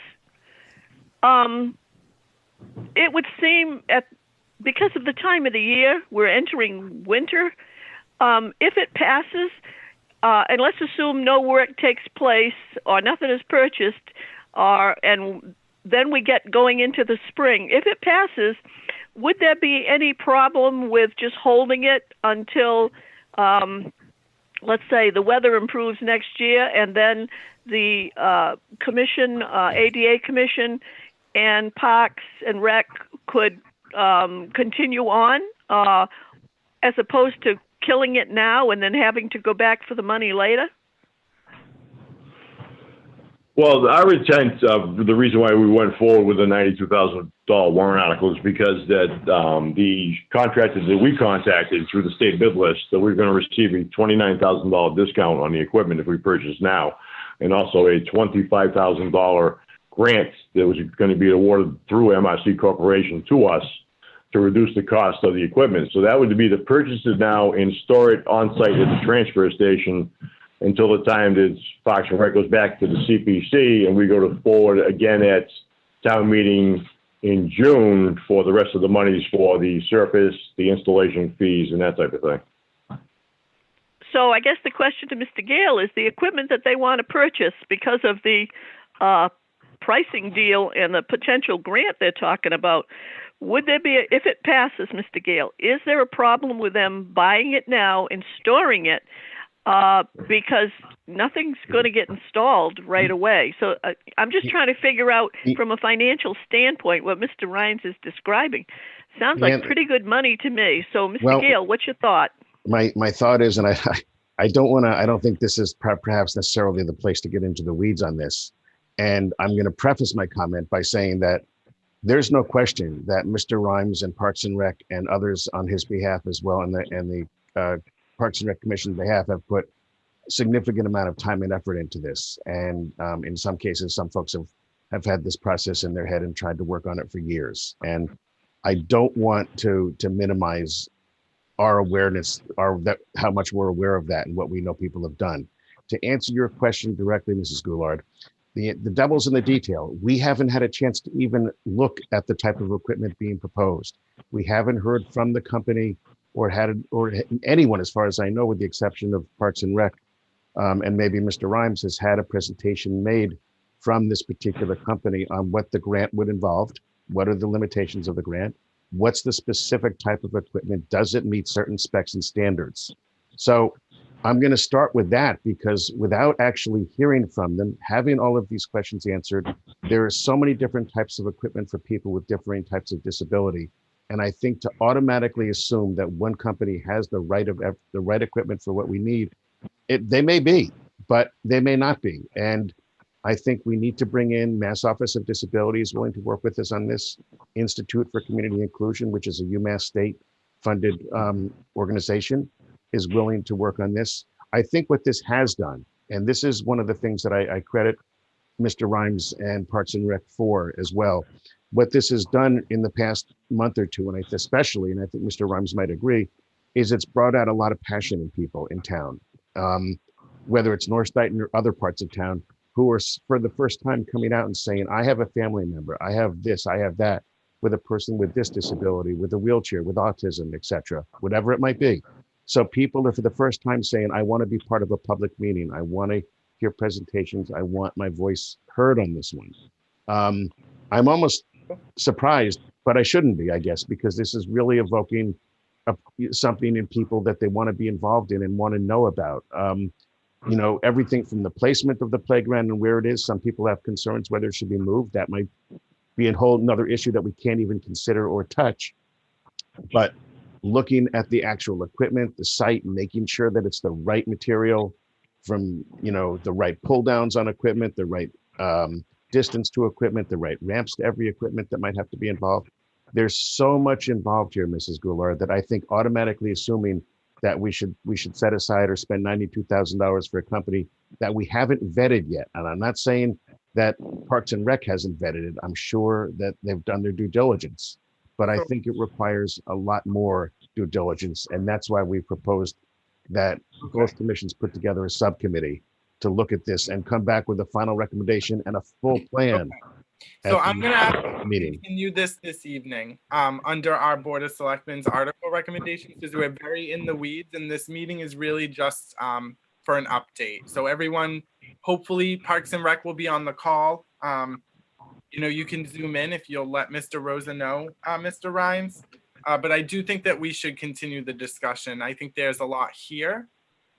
it would seem because of the time of the year, we're entering winter. If it passes, and let's assume no work takes place or nothing is purchased, and then we get going into the spring. If it passes, would there be any problem with just holding it until, let's say, the weather improves next year, and then the commission, ADA Commission, and Parks and Rec could continue on, as opposed to killing it now and then having to go back for the money later? Well, our intent, the reason why we went forward with the $92,000 warrant article is because that the contractors that we contacted through the state bid list, that we're going to receive a $29,000 discount on the equipment if we purchase now, and also a $25,000 grant that was going to be awarded through MRC Corporation to us to reduce the cost of the equipment. So that would be to purchase it now and store it on site at the transfer station until the time that Parks and Rec goes back to the CPC, and we go to forward again at town meeting in June for the rest of the monies for the surface, the installation fees, and that type of thing. So I guess the question to Mr. Gale is the equipment that they want to purchase because of the pricing deal and the potential grant they're talking about. Would there be, if it passes, Mr. Gale, is there a problem with them buying it now and storing it? Because nothing's going to get installed right away. So I'm just trying to figure out from a financial standpoint what Mr. Rhines is describing. Sounds like pretty good money to me. So, Mr. Gale, what's your thought? My thought is, and I don't think this is perhaps necessarily the place to get into the weeds on this. And I'm going to preface my comment by saying that there's no question that Mr. Rhines and Parks and Rec and others on his behalf as well, and the Parks and Rec Commission's behalf, have put a significant amount of time and effort into this. And in some cases, some folks have had this process in their head and tried to work on it for years. And I don't want to minimize our awareness, how much we're aware of that and what we know people have done. To answer your question directly, Mrs. Goulart, the devil's in the detail. We haven't had a chance to even look at the type of equipment being proposed. We haven't heard from the company or anyone, as far as I know, with the exception of Parks and Rec, and maybe Mr. Rhines has had a presentation made from this particular company on what the grant would involve, what are the limitations of the grant, what's the specific type of equipment, does it meet certain specs and standards? So I'm going to start with that, because without actually hearing from them, having all of these questions answered, there are so many different types of equipment for people with differing types of disability. And I think to automatically assume that one company has the right equipment for what we need, they may be, but they may not be. And I think we need to bring in Mass Office of Disability is willing to work with us on this. Institute for Community Inclusion, which is a UMass state-funded organization, is willing to work on this. I think what this has done, and this is one of the things that I credit Mr. Rhines and Parks and Rec for as well. What this has done in the past month or two, and I think Mr. Rhines might agree, is it's brought out a lot of passion in people in town. whether it's North Dayton or other parts of town, who are for the first time coming out and saying, I have a family member, I have this, I have that, with a person with this disability, with a wheelchair, with autism, etc., whatever it might be. So people are for the first time saying, I want to be part of a public meeting. I want to hear presentations. I want my voice heard on this one. I'm almost surprised, but I shouldn't be, I guess, because this is really evoking something in people that they want to be involved in and want to know about. You know, everything from the placement of the playground and where it is. Some people have concerns whether it should be moved. That might be a whole another issue that we can't even consider or touch. But looking at the actual equipment, the site, and making sure that it's the right material from, you know, the right pull downs on equipment, the right distance to equipment, the right ramps to every equipment that might have to be involved. There's so much involved here, Mrs. Goulart, that I think automatically assuming that we should set aside or spend $92,000 for a company that we haven't vetted yet. And I'm not saying that Parks and Rec hasn't vetted it. I'm sure that they've done their due diligence, but I think it requires a lot more due diligence. And that's why we proposed that both commissions put together a subcommittee to look at this and come back with a final recommendation and a full plan. So I'm going to ask you to continue this evening under our Board of Selectmen's article recommendations, because we're very in the weeds and this meeting is really just for an update. So everyone, hopefully Parks and Rec will be on the call. You know, you can zoom in if you'll let Mr. Rosa know, Mr. Rhines. But I do think that we should continue the discussion. I think there's a lot here.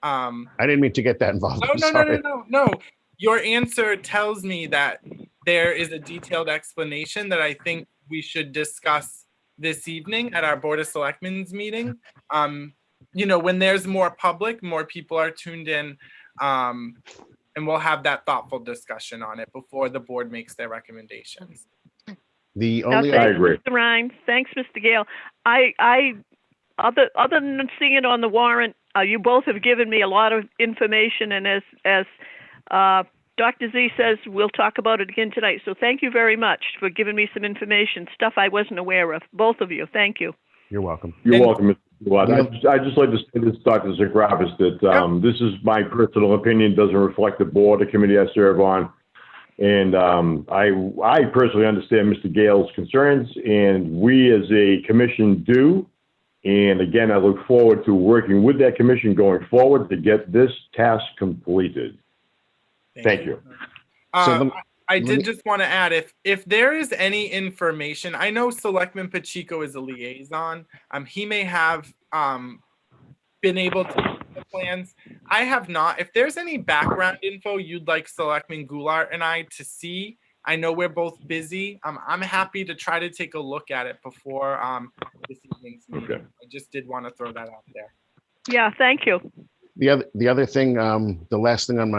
I didn't mean to get that involved. No. Your answer tells me that there is a detailed explanation that I think we should discuss this evening at our Board of Selectmen's meeting. You know, when there's more public, more people are tuned in, and we'll have that thoughtful discussion on it before the board makes their recommendations. The only thanks, I agree. Mr. Rhines. Thanks, Mr. Gale. Other than seeing it on the warrant, you both have given me a lot of information, and as Dr. Z says, we'll talk about it again tonight. So thank you very much for giving me some information, stuff I wasn't aware of. Both of you, thank you. You're welcome. You're welcome, Mr. Goulart. I'd just like to say this, Dr. Zagrafis, that this is my personal opinion, doesn't reflect the board, the committee I serve on. And I personally understand Mr. Gale's concerns, and we as a commission do. And again, I look forward to working with that commission going forward to get this task completed. Thank you. I did just want to add, if there is any information, I know Selectman Pacheco is a liaison. He may have been able to look at the plans. I have not. If there's any background info you'd like Selectman Goulart and I to see, I know we're both busy. I'm happy to try to take a look at it before this evening's meeting. Okay. I just did want to throw that out there. Yeah, thank you. The other thing, the last thing on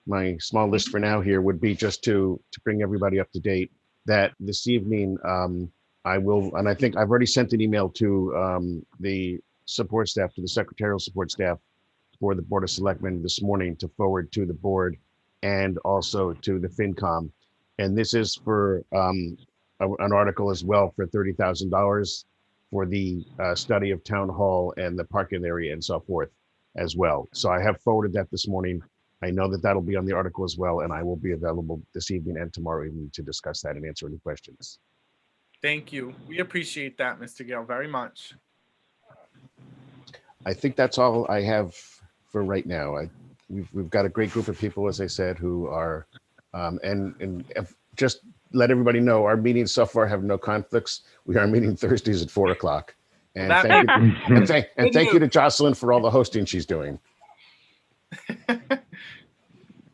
my small list for now here would be just to bring everybody up to date that this evening I will, and I think I've already sent an email to the support staff, to the secretarial support staff for the Board of Selectmen this morning to forward to the board and also to the FinCom. And this is for an article as well for $30,000 for the study of town hall and the parking area and so forth as well. So I have forwarded that this morning. I know that that'll be on the article as well, and I will be available this evening and tomorrow evening to discuss that and answer any questions. Thank you. We appreciate that, Mr. Gale, very much. I think that's all I have for right now. We've got a great group of people, as I said, who are, and just let everybody know, our meetings so far have no conflicts. We are meeting Thursdays at 4 o'clock. And thank you to Jocelyn for all the hosting she's doing.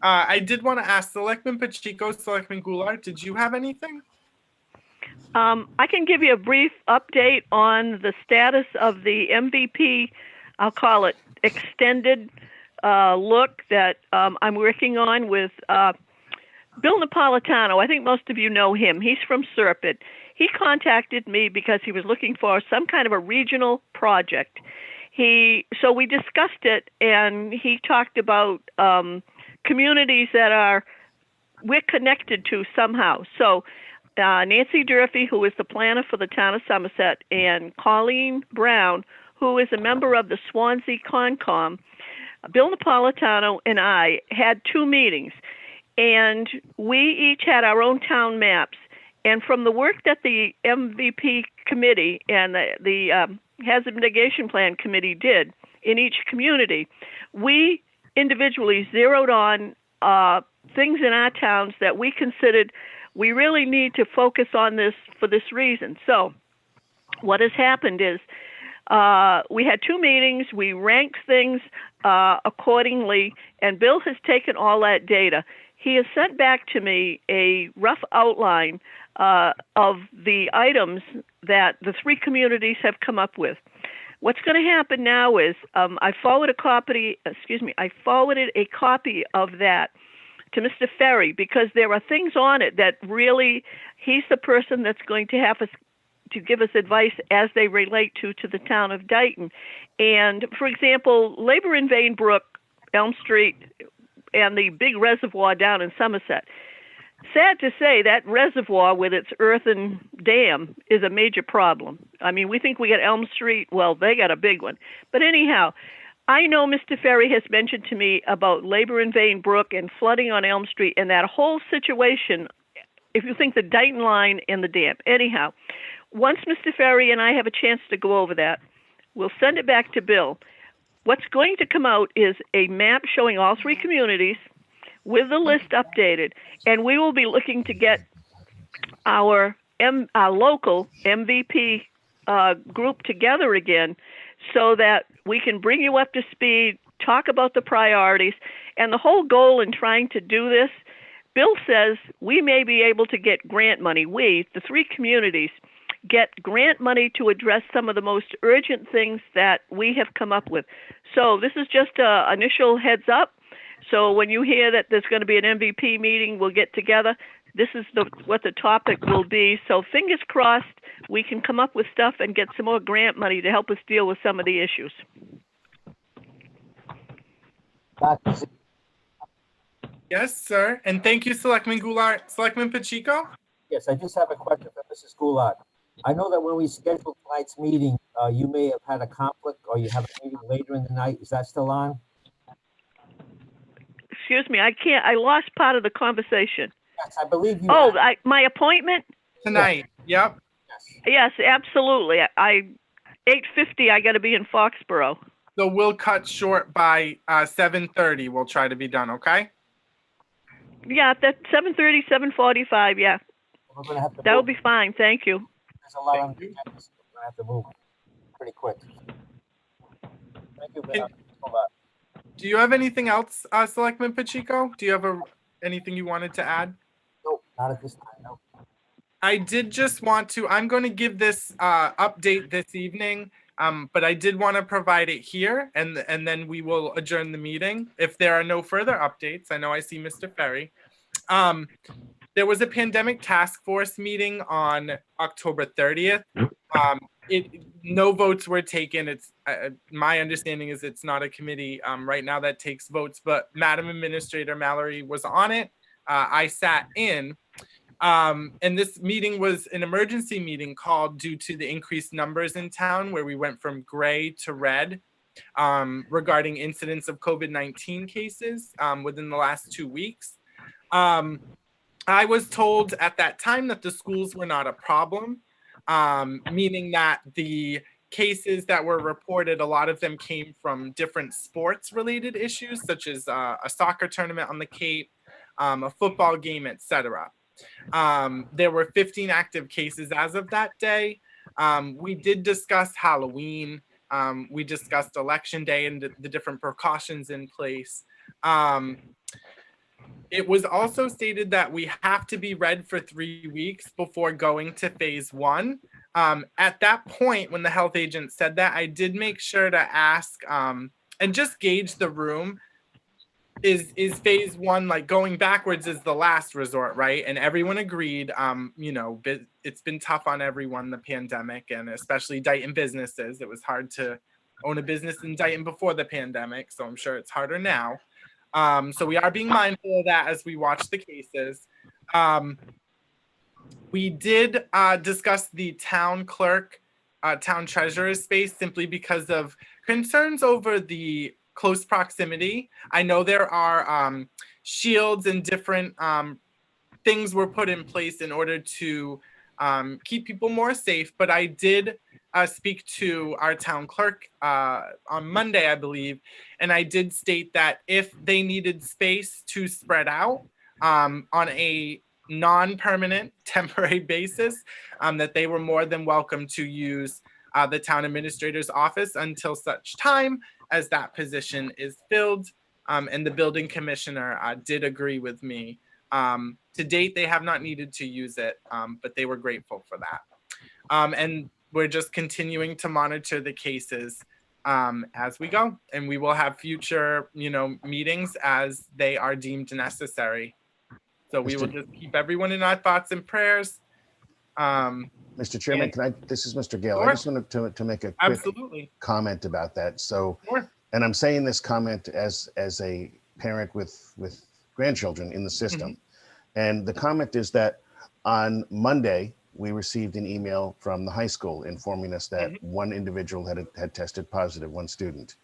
I did want to ask Selectman Pacheco, Selectman Goulart, did you have anything? I can give you a brief update on the status of the MVP, I'll call it extended look that I'm working on with Bill Napolitano. I think most of you know him. He's from Serpent. He contacted me because he was looking for some kind of a regional project. So we discussed it, and he talked about communities that we're connected to somehow. So Nancy Durfee, who is the planner for the town of Somerset, and Colleen Brown, who is a member of the Swansea Concom, Bill Napolitano and I had 2 meetings, and we each had our own town maps. And from the work that the MVP committee and the Hazard Mitigation Plan committee did in each community, we individually zeroed on things in our towns that we considered we really need to focus on this for this reason. So what has happened is we had 2 meetings, we ranked things accordingly, and Bill has taken all that data. He has sent back to me a rough outline of the items that the 3 communities have come up with. What's going to happen now is I forwarded a copy of that to Mr. Ferry, because there are things on it that really, he's the person that's going to have us to give us advice as they relate to the town of Dayton. And for example, labor in Vane Brook, Elm Street, and the big reservoir down in Somerset. Sad to say, that reservoir with its earthen dam is a major problem. I mean, we think we got Elm Street. Well, they got a big one. But anyhow, I know Mr. Ferry has mentioned to me about labor in Vane Brook and flooding on Elm Street and that whole situation, if you think the Dayton line and the dam. Anyhow, once Mr. Ferry and I have a chance to go over that, we'll send it back to Bill. What's going to come out is a map showing all 3 communities with the list updated, and we will be looking to get our local MVP group together again so that we can bring you up to speed, talk about the priorities, and the whole goal in trying to do this, Bill says we may be able to get grant money. We, the 3 communities, get grant money to address some of the most urgent things that we have come up with. So this is just an initial heads up. So when you hear that there's going to be an MVP meeting, we'll get together. This is what the topic will be. So fingers crossed we can come up with stuff and get some more grant money to help us deal with some of the issues. Yes, sir. And thank you, Selectman Goulart. Selectman Pacheco? Yes, I just have a question for Mrs. Goulart. I know that when we scheduled tonight's meeting, you may have had a conflict or you have a meeting later in the night. Is that still on? Excuse me, I lost part of the conversation. Yes, I believe you. Oh, my appointment? Tonight, yep. Yes, absolutely. 8:50, I got to be in Foxborough. So we'll cut short by 7:30. We'll try to be done, okay? Yeah, that's 7:30, 7:45, yeah. We're gonna have to That'll move. be fine, thank you. There's a lot on the agenda, so we're gonna have to move pretty quick. Thank you very much. Do you have anything else, Selectman Pacheco? Do you have anything you wanted to add? Nope, not at this time, no. I did just want to, I'm going to give this update this evening, but I did want to provide it here, and then we will adjourn the meeting. If there are no further updates, I know I see Mr. Ferry. There was a pandemic task force meeting on October 30th. No votes were taken. It's my understanding is it's not a committee right now that takes votes, but Madam Administrator Mallory was on it. I sat in, and this meeting was an emergency meeting called due to the increased numbers in town, where we went from gray to red regarding incidents of COVID-19 cases within the last 2 weeks. I was told at that time that the schools were not a problem. Meaning that the cases that were reported, a lot of them came from different sports related issues, such as a soccer tournament on the Cape, a football game, etc. There were 15 active cases as of that day. We did discuss Halloween. We discussed Election Day and the different precautions in place. It was also stated that we have to be red for 3 weeks before going to phase 1. At that point, when the health agent said that, I did make sure to ask and just gauge the room. Is phase 1, like going backwards is the last resort, right? And everyone agreed, it's been tough on everyone, the pandemic, and especially Dayton businesses. It was hard to own a business in Dayton before the pandemic, so I'm sure it's harder now. So we are being mindful of that as we watch the cases. We did discuss the town clerk, town treasurer's space simply because of concerns over the close proximity. I know there are shields and different things were put in place in order to keep people more safe, but I did speak to our town clerk on Monday, I believe, and I did state that if they needed space to spread out on a non-permanent temporary basis, that they were more than welcome to use the town administrator's office until such time as that position is filled. And the building commissioner did agree with me. To date, they have not needed to use it, but they were grateful for that. And we're just continuing to monitor the cases as we go, and we will have future, meetings as they are deemed necessary. So we will just keep everyone in our thoughts and prayers. Mr. Chairman, this is Mr. Gale. Sure. I just wanted to make a quick comment about that. So, Sure. And I'm saying this comment as a parent with grandchildren in the system. Mm-hmm. And the comment is that on Monday, we received an email from the high school informing us that one individual had tested positive, one student.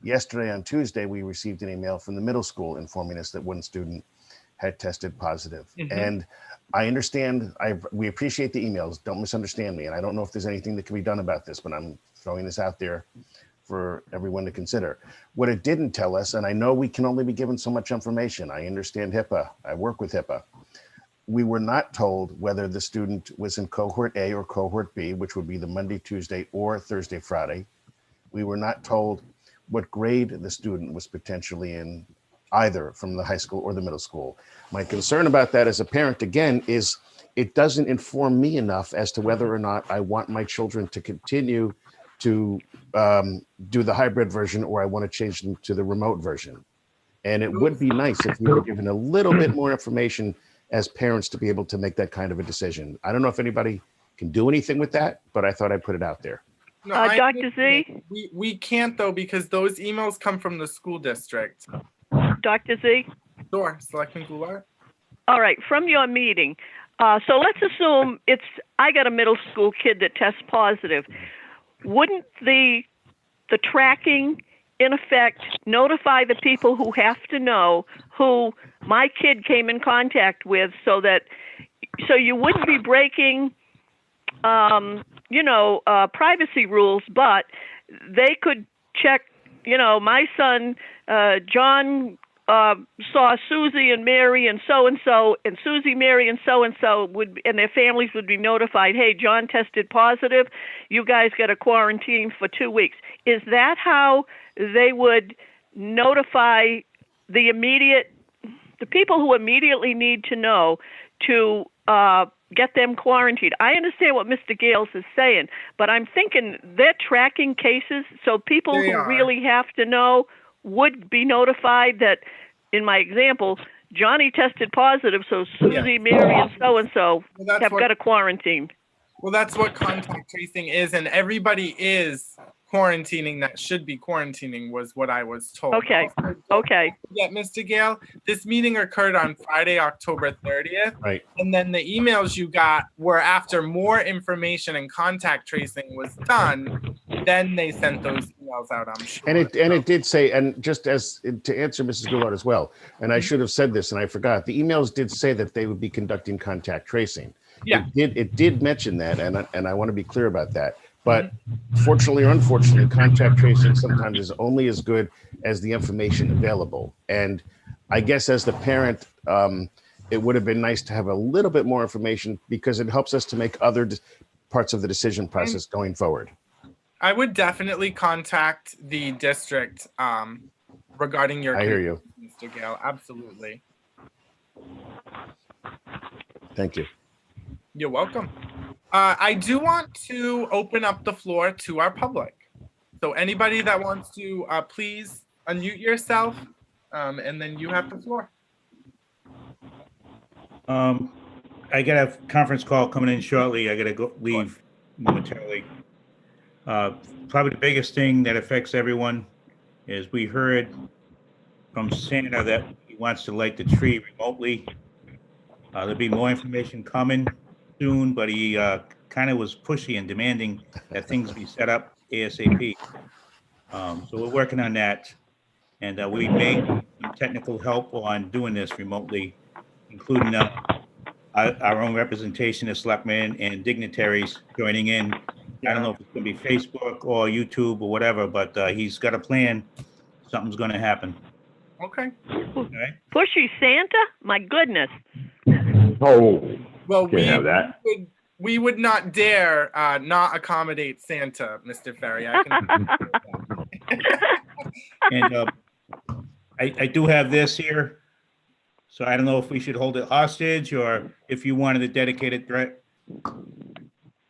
Yesterday on Tuesday, we received an email from the middle school informing us that one student had tested positive. And I understand, we appreciate the emails, don't misunderstand me. And I don't know if there's anything that can be done about this, but I'm throwing this out there for everyone to consider. What it didn't tell us, and I know we can only be given so much information. I understand HIPAA, I work with HIPAA. We were not told whether the student was in cohort A or cohort B, which would be the Monday, Tuesday, or Thursday, Friday. We were not told what grade the student was potentially in, either from the high school or the middle school. My concern about that as a parent, again, is it doesn't inform me enough as to whether or not I want my children to continue to do the hybrid version or I want to change them to the remote version. And it would be nice if we were given a little bit more information as parents to be able to make that kind of a decision. I don't know if anybody can do anything with that, but I thought I'd put it out there. No, Dr. Z? We can't though, because those emails come from the school district. Dr. Z? Sure, Selectman Goulart. All right, from your meeting. So let's assume I got a middle school kid that tests positive. Wouldn't the tracking, in effect, notify the people who have to know who my kid came in contact with, so you wouldn't be breaking, privacy rules, but they could check, my son, John, saw Susie and Mary and so-and-so, and Susie, Mary, and so-and-so and their families would be notified, hey, John tested positive, you guys got to quarantine for 2 weeks. Is that how they would notify the people who immediately need to know to get them quarantined? I understand what Mr. Gales is saying, but I'm thinking they're tracking cases, so people who really have to know would be notified that, in my example, Johnny tested positive, so Susie, Mary, and so-and-so have got to quarantine. Well, that's what contact tracing is, and everybody is quarantining that should be quarantining, was what I was told. Okay. Yeah, Mr. Gale, this meeting occurred on Friday, October 30th. Right. And then the emails you got were after more information and contact tracing was done. Then they sent those emails out, I'm sure. And it did say, and just as to answer Mrs. Goulart as well, and I should have said this and I forgot, the emails did say that they would be conducting contact tracing. Yeah. It did mention that, and I want to be clear about that. But fortunately or unfortunately, contact tracing sometimes is only as good as the information available. And I guess as the parent, it would have been nice to have a little bit more information, because it helps us to make other parts of the decision process going forward. I would definitely contact the district regarding your. I hear you, Mr. Gale. Absolutely. Thank you. You're welcome. I do want to open up the floor to our public. So anybody that wants to, please unmute yourself, and then you have the floor. I got a conference call coming in shortly. I got to leave momentarily. Probably the biggest thing that affects everyone is we heard from Santa that he wants to light the tree remotely. There'll be more information coming soon, but he kind of was pushy and demanding that things be set up ASAP. So we're working on that. And we may need some technical help on doing this remotely, including our own representation as selectmen and dignitaries joining in. I don't know if it's going to be Facebook or YouTube or whatever, but he's got a plan. Something's going to happen. Okay. All right? Pushy Santa? My goodness. Oh, Well, can't have that. we would not dare not accommodate Santa, Mr. Ferry. I can. And I do have this here. So I don't know if we should hold it hostage or if you wanted a dedicated threat.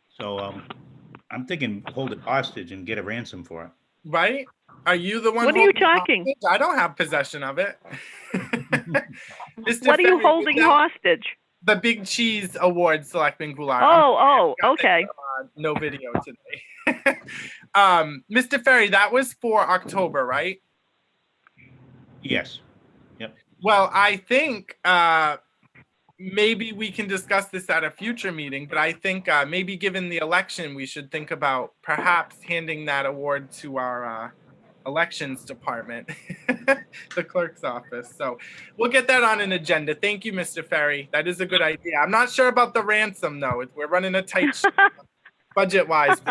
So I'm thinking hold it hostage and get a ransom for it. Right? Are you the one? What are you holding talking? hostage? I don't have possession of it. Mr. What are you Ferry, holding hostage? The Big Cheese Award, Selectman Goulart. Oh, okay. No video today. Mr. Ferry, that was for October, right? Yes. Yep. Well, I think maybe we can discuss this at a future meeting, but I think maybe given the election, we should think about perhaps handing that award to our elections department, the clerk's office. So we'll get that on an agenda. Thank you, Mr. Ferry. That is a good idea. I'm not sure about the ransom, though. We're running a tight budget-wise.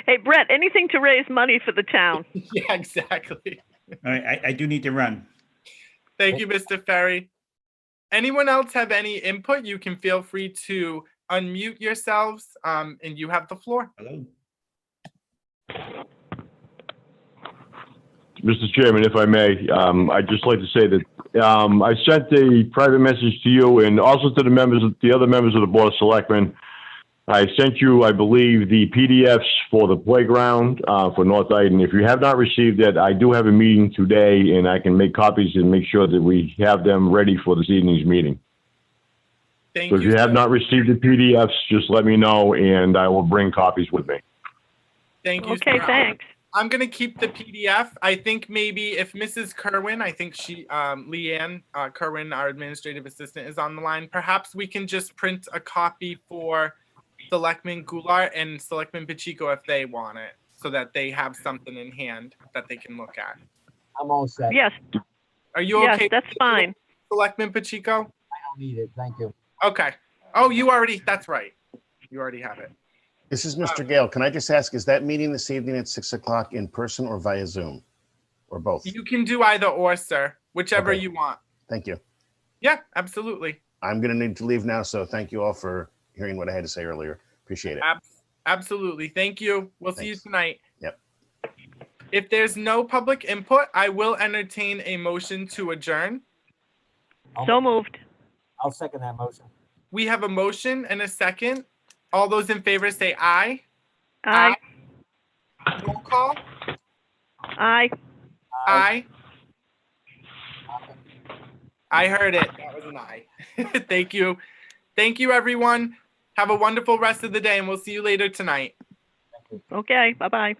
Hey, Brett, anything to raise money for the town? Yeah, exactly. All right, I do need to run. Thank you, Mr. Ferry. Anyone else have any input? You can feel free to unmute yourselves, and you have the floor. Hello. Mr. Chairman, if I may, I'd just like to say that I sent a private message to you and also to the other members of the Board of Selectmen. I sent you, I believe, the PDFs for the playground for North Dayton. If you have not received it, I do have a meeting today, and I can make copies and make sure that we have them ready for this evening's meeting. Thank So if you have not received the PDFs, just let me know, and I will bring copies with me. Thank you. Okay, sir. thanks. I'm going to keep the PDF. I think maybe if Mrs. Kerwin, I think she, Leanne Kerwin, our administrative assistant, is on the line, perhaps we can just print a copy for Selectman Goulart and Selectman Pacheco if they want it, so that they have something in hand that they can look at. I'm all set. Yes, Are you yes, okay? that's with it, fine. Selectman Pacheco? I don't need it. Thank you. Okay. Oh, you already, that's right. You already have it. This is Mr. Gale. Can I just ask, is that meeting this evening at 6 o'clock in person or via Zoom? Or both? You can do either or, sir, whichever Okay. you want. Thank you. Yeah, absolutely. I'm going to need to leave now, so thank you all for hearing what I had to say earlier. Appreciate it. Absolutely. Thank you. We'll see you Thanks. tonight. Yep. If there's no public input, I will entertain a motion to adjourn. So moved. I'll second that motion. We have a motion and a second. All those in favor say aye. Aye. Roll call. Aye. Aye. I heard it. That was an aye. Thank you. Thank you, everyone. Have a wonderful rest of the day, and we'll see you later tonight. Okay, bye-bye.